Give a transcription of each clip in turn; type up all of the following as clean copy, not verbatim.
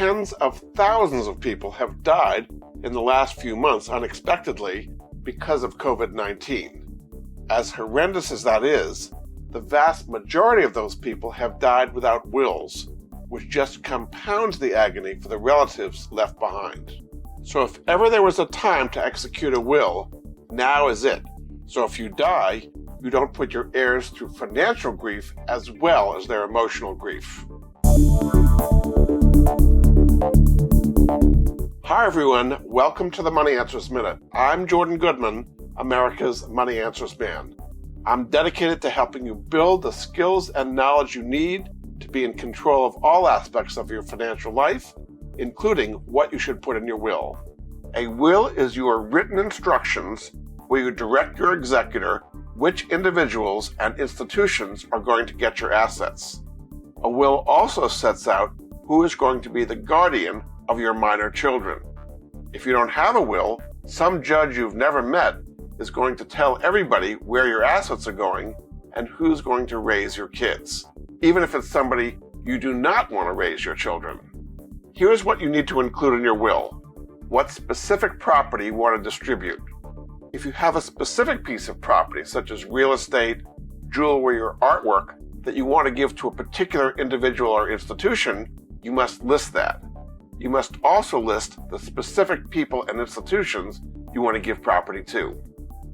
tens of thousands of people have died in the last few months unexpectedly because of COVID-19. As horrendous as that is, the vast majority of those people have died without wills, which just compounds the agony for the relatives left behind. So if ever there was a time to execute a will, now is it. So if you die, you don't put your heirs through financial grief as well as their emotional grief. Hi everyone, welcome to the Money Answers Minute. I'm Jordan Goodman, America's Money Answers man. I'm dedicated to helping you build the skills and knowledge you need to be in control of all aspects of your financial life, including what you should put in your will. A will is your written instructions where you direct your executor which individuals and institutions are going to get your assets. A will also sets out who is going to be the guardian of your minor children. If you don't have a will, some judge you've never met is going to tell everybody where your assets are going and who's going to raise your kids, even if it's somebody you do not want to raise your children. Here's what you need to include in your will: what specific property you want to distribute. If you have a specific piece of property, such as real estate, jewelry, or artwork, that you want to give to a particular individual or institution, you must list that. You must also list the specific people and institutions you want to give property to.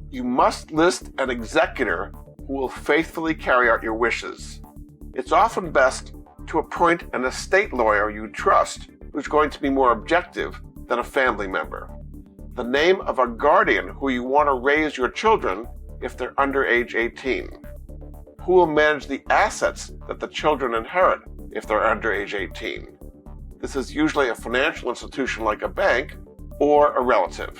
You must list an executor who will faithfully carry out your wishes. It's often best to appoint an estate lawyer you trust who's going to be more objective than a family member. The name of a guardian who you want to raise your children if they're under age 18. Who will manage the assets that the children inherit if they're under age 18. This is usually a financial institution like a bank or a relative.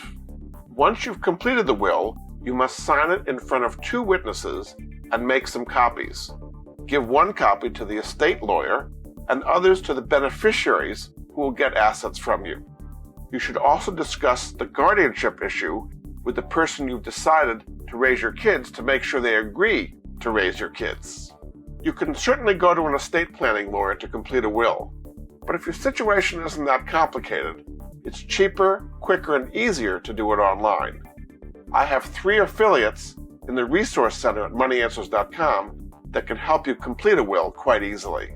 Once you've completed the will, you must sign it in front of two witnesses and make some copies. Give one copy to the estate lawyer and others to the beneficiaries who will get assets from you. You should also discuss the guardianship issue with the person you've decided to raise your kids to make sure they agree to raise your kids. You can certainly go to an estate planning lawyer to complete a will, but if your situation isn't that complicated, it's cheaper, quicker, and easier to do it online. I have 3 affiliates in the Resource Center at moneyanswers.com that can help you complete a will quite easily.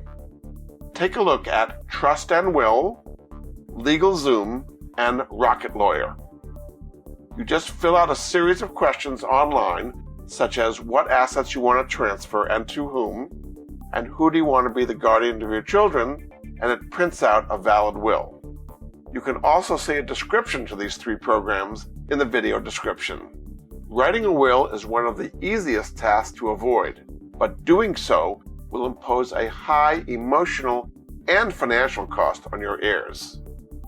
Take a look at Trust and Will, LegalZoom, and Rocket Lawyer. You just fill out a series of questions online, such as what assets you want to transfer and to whom, and who do you want to be the guardian of your children, and it prints out a valid will. You can also see a description to these 3 programs in the video description. Writing a will is one of the easiest tasks to avoid, but doing so will impose a high emotional and financial cost on your heirs.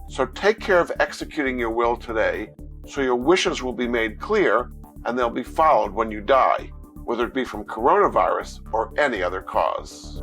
So take care of executing your will today so your wishes will be made clear and they'll be followed when you die, whether it be from coronavirus or any other cause.